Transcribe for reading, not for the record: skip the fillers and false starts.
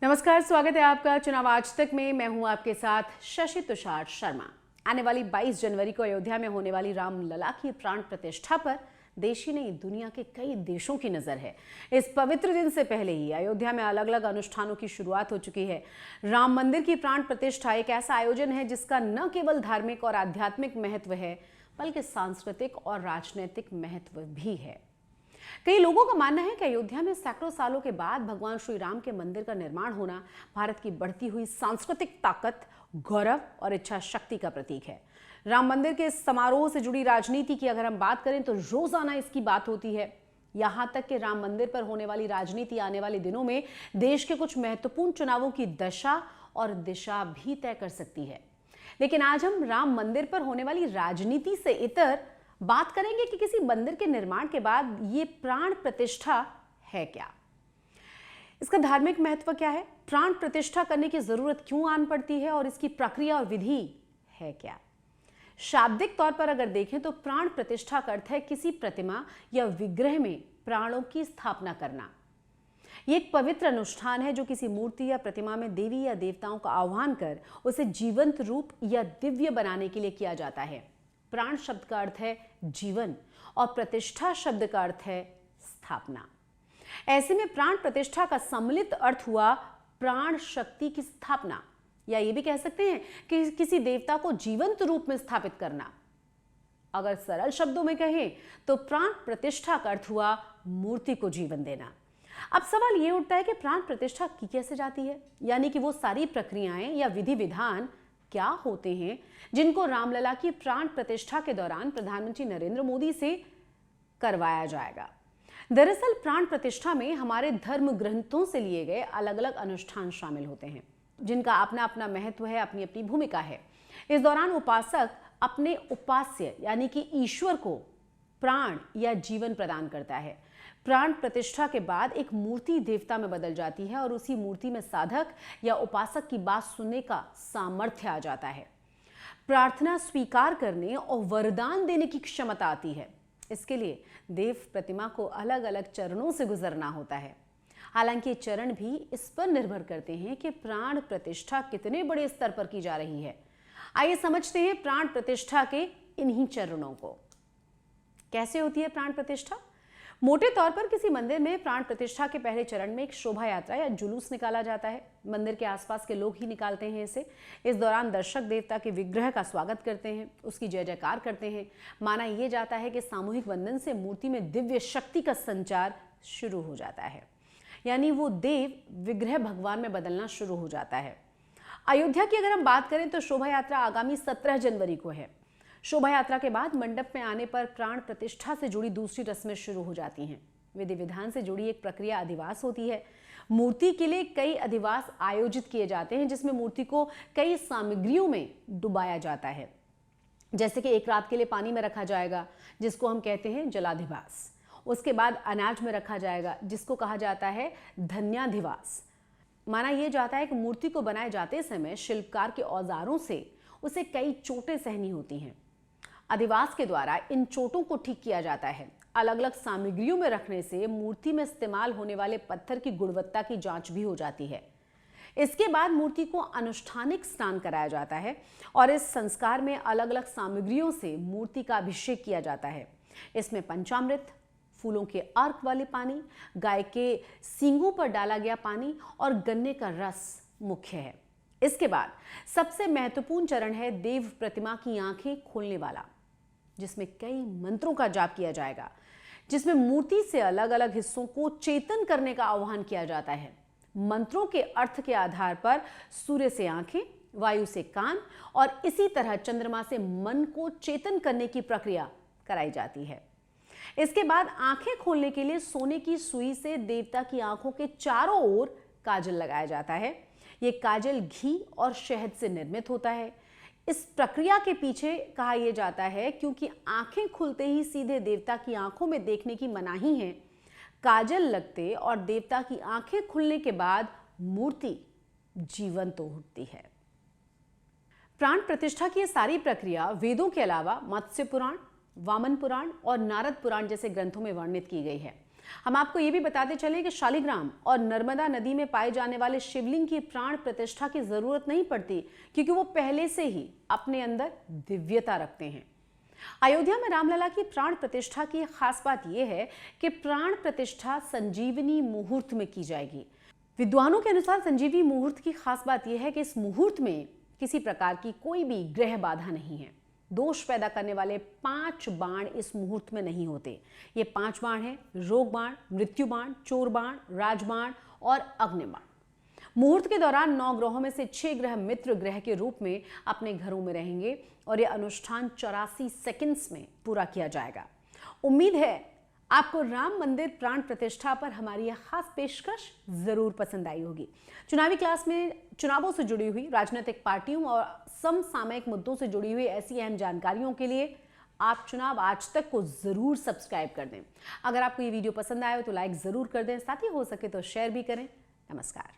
नमस्कार, स्वागत है आपका चुनाव आज तक में। मैं हूं आपके साथ शशि तुषार शर्मा। आने वाली 22 जनवरी को अयोध्या में होने वाली रामलला की प्राण प्रतिष्ठा पर देश ही नहीं दुनिया के कई देशों की नजर है। इस पवित्र दिन से पहले ही अयोध्या में अलग अलग अनुष्ठानों की शुरुआत हो चुकी है। राम मंदिर की प्राण प्रतिष्ठा एक ऐसा आयोजन है जिसका न केवल धार्मिक और आध्यात्मिक महत्व है बल्कि सांस्कृतिक और राजनीतिक महत्व भी है। कई लोगों का मानना है कि अयोध्या में सैकड़ों सालों के बाद भगवान श्री राम के मंदिर का निर्माण होना भारत की बढ़ती हुई सांस्कृतिक ताकत, गौरव और इच्छा शक्ति का प्रतीक है। राम मंदिर के समारोह से जुड़ी राजनीति की अगर हम बात करें तो रोजाना इसकी बात होती है। यहां तक कि राम मंदिर पर होने वाली राजनीति आने वाले दिनों में देश के कुछ महत्वपूर्ण चुनावों की दशा और दिशा भी तय कर सकती है। लेकिन आज हम राम मंदिर पर होने वाली राजनीति से इतर बात करेंगे कि किसी मंदिर के निर्माण के बाद ये प्राण प्रतिष्ठा है क्या, इसका धार्मिक महत्व क्या है, प्राण प्रतिष्ठा करने की जरूरत क्यों आन पड़ती है और इसकी प्रक्रिया और विधि है क्या। शाब्दिक तौर पर अगर देखें तो प्राण प्रतिष्ठा का अर्थ है किसी प्रतिमा या विग्रह में प्राणों की स्थापना करना। ये एक पवित्र अनुष्ठान है जो किसी मूर्ति या प्रतिमा में देवी या देवताओं का आह्वान कर उसे जीवंत रूप या दिव्य बनाने के लिए किया जाता है। प्राण शब्द का अर्थ है जीवन और प्रतिष्ठा शब्द का अर्थ है स्थापना। ऐसे में प्राण प्रतिष्ठा का सम्मिलित अर्थ हुआ प्राण शक्ति की स्थापना, या ये भी कह सकते हैं कि किसी देवता को जीवंत रूप में स्थापित करना। अगर सरल शब्दों में कहें तो प्राण प्रतिष्ठा का अर्थ हुआ मूर्ति को जीवन देना। अब सवाल यह उठता है कि प्राण प्रतिष्ठा की कैसे जाती है, यानी कि वो सारी प्रक्रियाएं या विधि विधान क्या होते हैं जिनको रामलला की प्राण प्रतिष्ठा के दौरान प्रधानमंत्री नरेंद्र मोदी से करवाया जाएगा। दरअसल प्राण प्रतिष्ठा में हमारे धर्म ग्रंथों से लिए गए अलग अलग अनुष्ठान शामिल होते हैं जिनका अपना अपना महत्व है, अपनी अपनी भूमिका है। इस दौरान उपासक अपने उपास्य यानी कि ईश्वर को प्राण या जीवन प्रदान करता है। प्राण प्रतिष्ठा के बाद एक मूर्ति देवता में बदल जाती है और उसी मूर्ति में साधक या उपासक की बात सुनने का सामर्थ्य आ जाता है। प्रार्थना स्वीकार करने और वरदान देने की क्षमता आती है। इसके लिए देव प्रतिमा को अलग अलग चरणों से गुजरना होता है। हालांकि ये चरण भी इस पर निर्भर करते हैं कि प्राण प्रतिष्ठा कितने बड़े स्तर पर की जा रही है। आइए समझते हैं प्राण प्रतिष्ठा के इन्हीं चरणों को। कैसे होती है प्राण प्रतिष्ठा? मोटे तौर पर किसी मंदिर में प्राण प्रतिष्ठा के पहले चरण में एक शोभा यात्रा या जुलूस निकाला जाता है। मंदिर के आसपास के लोग ही निकालते हैं इसे। इस दौरान दर्शक देवता के विग्रह का स्वागत करते हैं, उसकी जय जयकार करते हैं। माना यह जाता है कि सामूहिक वंदन से मूर्ति में दिव्य शक्ति का संचार शुरू हो जाता है, यानी वो देव विग्रह भगवान में बदलना शुरू हो जाता है। अयोध्या की अगर हम बात करें तो शोभा यात्रा आगामी 17 जनवरी को है। शोभा यात्रा के बाद मंडप में आने पर प्राण प्रतिष्ठा से जुड़ी दूसरी रस्में शुरू हो जाती हैं। विधि विधान से जुड़ी एक प्रक्रिया अधिवास होती है। मूर्ति के लिए कई अधिवास आयोजित किए जाते हैं जिसमें मूर्ति को कई सामग्रियों में डुबाया जाता है। जैसे कि एक रात के लिए पानी में रखा जाएगा जिसको हम कहते हैं जलाधिवास। उसके बाद अनाज में रखा जाएगा जिसको कहा जाता है धन्याधिवास। माना यह जाता है कि मूर्ति को बनाए जाते समय शिल्पकार के औजारों से उसे कई चोटें सहनी होती हैं। अधिवास के द्वारा इन चोटों को ठीक किया जाता है। अलग अलग सामग्रियों में रखने से मूर्ति में इस्तेमाल होने वाले पत्थर की गुणवत्ता की जांच भी हो जाती है। इसके बाद मूर्ति को अनुष्ठानिक स्नान कराया जाता है और इस संस्कार में अलग अलग सामग्रियों से मूर्ति का अभिषेक किया जाता है। इसमें पंचामृत, फूलों के अर्क वाले पानी, गाय के सींगों पर डाला गया पानी और गन्ने का रस मुख्य है। इसके बाद सबसे महत्वपूर्ण चरण है देव प्रतिमा की आंखें खोलने वाला, जिसमें कई मंत्रों का जाप किया जाएगा, जिसमें मूर्ति से अलग अलग हिस्सों को चेतन करने का आह्वान किया जाता है। मंत्रों के अर्थ के आधार पर सूर्य से आंखें, वायु से कान और इसी तरह चंद्रमा से मन को चेतन करने की प्रक्रिया कराई जाती है। इसके बाद आंखें खोलने के लिए सोने की सुई से देवता की आंखों के चारों ओर काजल लगाया जाता है। ये काजल घी और शहद से निर्मित होता है। इस प्रक्रिया के पीछे कहा यह जाता है क्योंकि आंखें खुलते ही सीधे देवता की आंखों में देखने की मनाही है। काजल लगते और देवता की आंखें खुलने के बाद मूर्ति जीवंत उठती है। प्राण प्रतिष्ठा की यह सारी प्रक्रिया वेदों के अलावा मत्स्य पुराण, वामन पुराण और नारद पुराण जैसे ग्रंथों में वर्णित की गई है। हम आपको ये भी बताते चले कि शालिग्राम और नर्मदा नदी में पाए जाने वाले शिवलिंग की प्राण प्रतिष्ठा की जरूरत नहीं पड़ती, क्योंकि वो पहले से ही अपने अंदर दिव्यता रखते हैं। अयोध्या में रामलला की प्राण प्रतिष्ठा की खास बात यह है कि प्राण प्रतिष्ठा संजीवनी मुहूर्त में की जाएगी। विद्वानों के अनुसार संजीवनी मुहूर्त की खास बात यह है कि इस मुहूर्त में किसी प्रकार की कोई भी ग्रह बाधा नहीं है। दोष पैदा करने वाले 5 बाण इस मुहूर्त में नहीं होते। ये 5 बाण हैं: रोग बाण, मृत्यु बाण, चोर बाण, राजबाण और अग्नि बाण। मुहूर्त के दौरान 9 ग्रहों में से 6 ग्रह मित्र ग्रह के रूप में अपने घरों में रहेंगे और यह अनुष्ठान 84 सेकंड्स में पूरा किया जाएगा। उम्मीद है आपको राम मंदिर प्राण प्रतिष्ठा पर हमारी यह खास पेशकश जरूर पसंद आई होगी। चुनावी क्लास में चुनावों से जुड़ी हुई, राजनीतिक पार्टियों और समसामयिक मुद्दों से जुड़ी हुई ऐसी अहम जानकारियों के लिए आप चुनाव आज तक को जरूर सब्सक्राइब कर दें। अगर आपको ये वीडियो पसंद आए तो लाइक जरूर कर दें, साथ ही हो सके तो शेयर भी करें। नमस्कार।